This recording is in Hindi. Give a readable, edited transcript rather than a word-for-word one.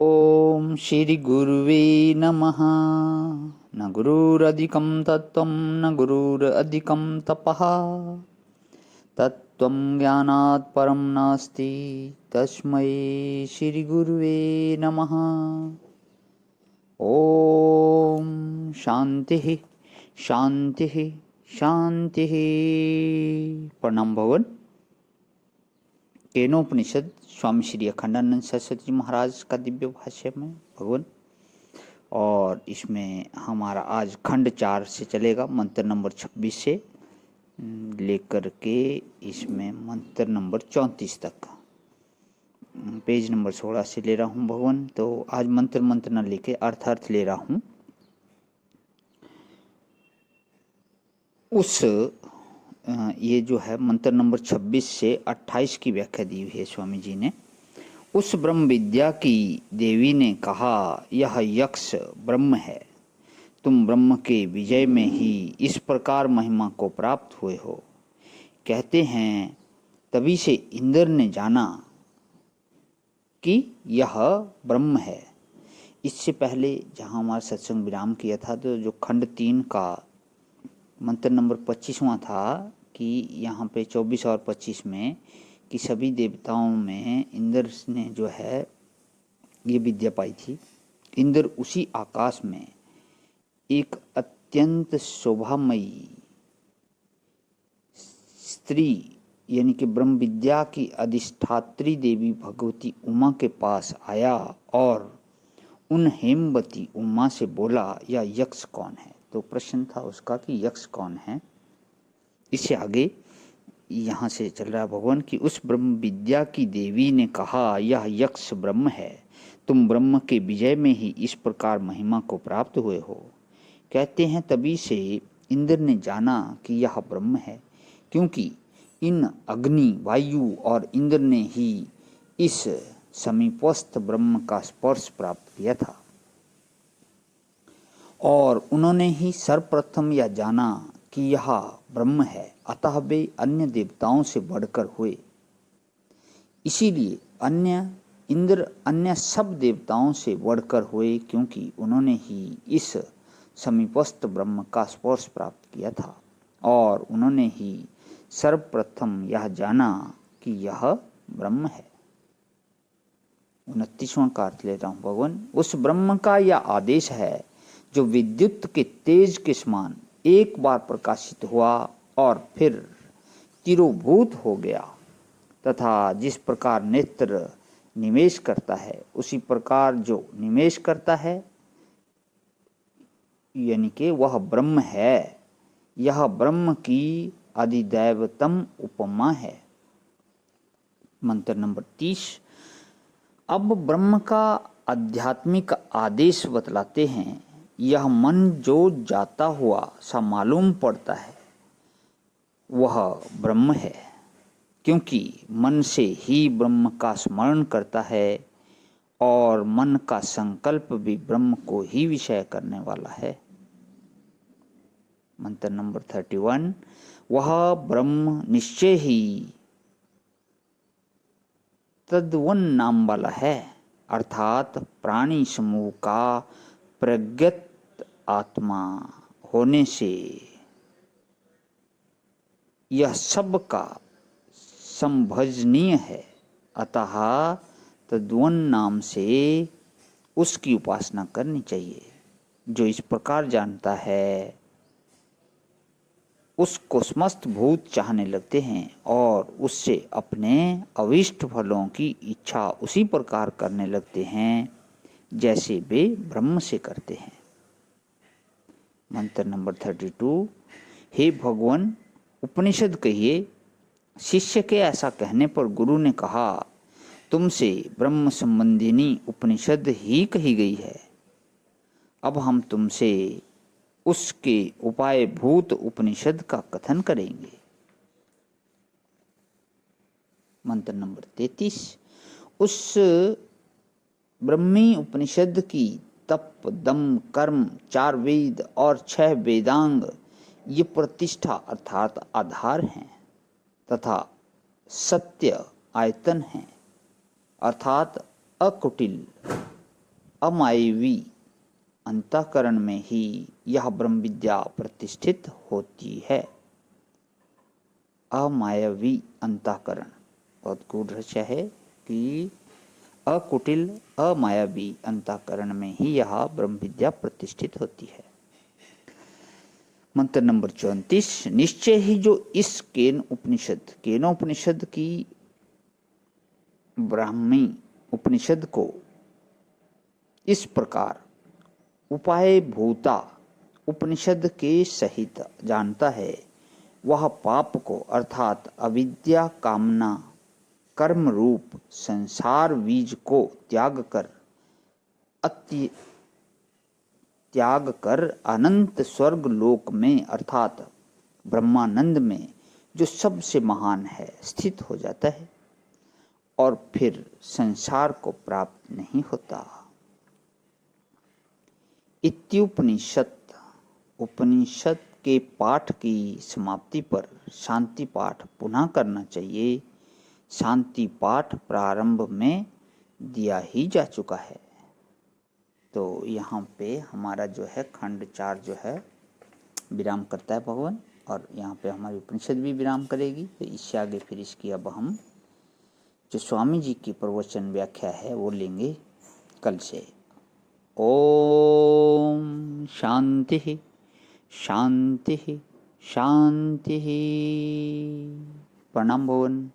ओम श्री गुरुवे नमः। न गुरुरधिकं तत्त्वं न गुरुरधिकं तपः। तत्त्वं ज्ञानात् परं नास्ति तस्मै श्री गुरुवे नमः। ओम शांति शांति शांति। प्रणाम भगवान। केनोपनिषद स्वामी श्री अखंडानंद सरस्वती जी महाराज का दिव्य भाष्य में भगवान, और इसमें हमारा आज खंड 4 से चलेगा, मंत्र नंबर 26 से लेकर के इसमें मंत्र नंबर 34 तक। पेज नंबर 16 से ले रहा हूँ भगवान। तो आज मंत्र न लेके अर्थ ले रहा हूँ। उस ये जो है मंत्र नंबर 26 से 28 की व्याख्या दी हुई है स्वामी जी ने। उस ब्रह्म विद्या की देवी ने कहा, यह यक्ष ब्रह्म है। तुम ब्रह्म के विजय में ही इस प्रकार महिमा को प्राप्त हुए हो। कहते हैं तभी से इंद्र ने जाना कि यह ब्रह्म है। इससे पहले जहाँ हमारा सत्संग विराम किया था, तो जो खंड 3 का मंत्र नंबर 25वां था कि यहाँ पे 24 और 25 में कि सभी देवताओं में इंद्र ने जो है ये विद्या पाई थी। इंद्र उसी आकाश में एक अत्यंत शोभामयी स्त्री यानी कि ब्रह्म विद्या की अधिष्ठात्री देवी भगवती उमा के पास आया और उन हेमवती उमा से बोला, यह यक्ष कौन है। तो प्रश्न था उसका कि यक्ष कौन है। इससे आगे यहाँ से चल रहा भगवान कि उस ब्रह्म विद्या की देवी ने कहा, यह यक्ष ब्रह्म है। तुम ब्रह्म के विजय में ही इस प्रकार महिमा को प्राप्त हुए हो। कहते हैं तभी से इंद्र ने जाना कि यह ब्रह्म है, क्योंकि इन अग्नि, वायु और इंद्र ने ही इस समीपस्थ ब्रह्म का स्पर्श प्राप्त किया था और उन्होंने ही सर्वप्रथम यह जाना कि यह ब्रह्म है। अतः वे अन्य देवताओं से बढ़कर हुए। इसीलिए इंद्र अन्य सब देवताओं से बढ़कर हुए, क्योंकि उन्होंने ही इस समीपस्थ ब्रह्म का स्पर्श प्राप्त किया था और उन्होंने ही सर्वप्रथम यह जाना कि यह ब्रह्म है। 29वां का अर्थ ले रहा हूँ भगवान। उस ब्रह्म का यह आदेश है जो विद्युत के तेज के समान एक बार प्रकाशित हुआ और फिर तिरोभूत हो गया, तथा जिस प्रकार नेत्र निवेश करता है उसी प्रकार जो निवेश करता है यानी कि वह ब्रह्म है। यह ब्रह्म की अधिदैवतम उपमा है। मंत्र नंबर 30। अब ब्रह्म का आध्यात्मिक आदेश बतलाते हैं। यह मन जो जाता हुआ सा मालूम पड़ता है वह ब्रह्म है, क्योंकि मन से ही ब्रह्म का स्मरण करता है और मन का संकल्प भी ब्रह्म को ही विषय करने वाला है। मंत्र नंबर 31। वह ब्रह्म निश्चय ही तद्वन नाम वाला है, अर्थात प्राणी समूह का प्रज्ञत आत्मा होने से यह सब का संभजनीय है। अतः तद्वन नाम से उसकी उपासना करनी चाहिए। जो इस प्रकार जानता है उसको समस्त भूत चाहने लगते हैं और उससे अपने अविष्ट फलों की इच्छा उसी प्रकार करने लगते हैं जैसे वे ब्रह्म से करते हैं। मंत्र नंबर 32। हे भगवान, उपनिषद कहिए। शिष्य के ऐसा कहने पर गुरु ने कहा, तुमसे ब्रह्म संबंधिनी उपनिषद ही कही गई है। अब हम तुमसे उसके उपाय भूत उपनिषद का कथन करेंगे। मंत्र नंबर 33। उस ब्रह्मी उपनिषद की तप, दम, कर्म, 4 वेद और 6 वेदांग ये प्रतिष्ठा अर्थात आधार हैं तथा सत्य आयतन हैं, अर्थात अकुटिल अमायवी अंतःकरण में ही यह ब्रह्म विद्या प्रतिष्ठित होती है। अमायवी अंतःकरण बहुत गूढ़ रहस्य है कि अकुटिल अमायावी अंतःकरण में ही यह ब्रह्म विद्या प्रतिष्ठित होती है। मंत्र नंबर 34, निश्चय ही जो इस केनोपनिषद की ब्राह्मी उपनिषद को इस प्रकार उपाय भूता उपनिषद के सहित जानता है, वह पाप को अर्थात अविद्या कामना कर्म रूप संसार बीज को त्याग कर अनंत स्वर्ग लोक में अर्थात ब्रह्मानंद में जो सबसे महान है स्थित हो जाता है और फिर संसार को प्राप्त नहीं होता। इत्युपनिषद उपनिषद के पाठ की समाप्ति पर शांति पाठ पुनः करना चाहिए। शांति पाठ प्रारंभ में दिया ही जा चुका है। तो यहाँ पे हमारा जो है खंड 4 जो है विराम करता है भगवान, और यहाँ पे हमारी उपनिषद भी विराम करेगी। तो इससे आगे फिर इसकी अब हम जो स्वामी जी की प्रवचन व्याख्या है वो लेंगे कल से। ओम शांति शांति शांति। प्रणाम भगवान।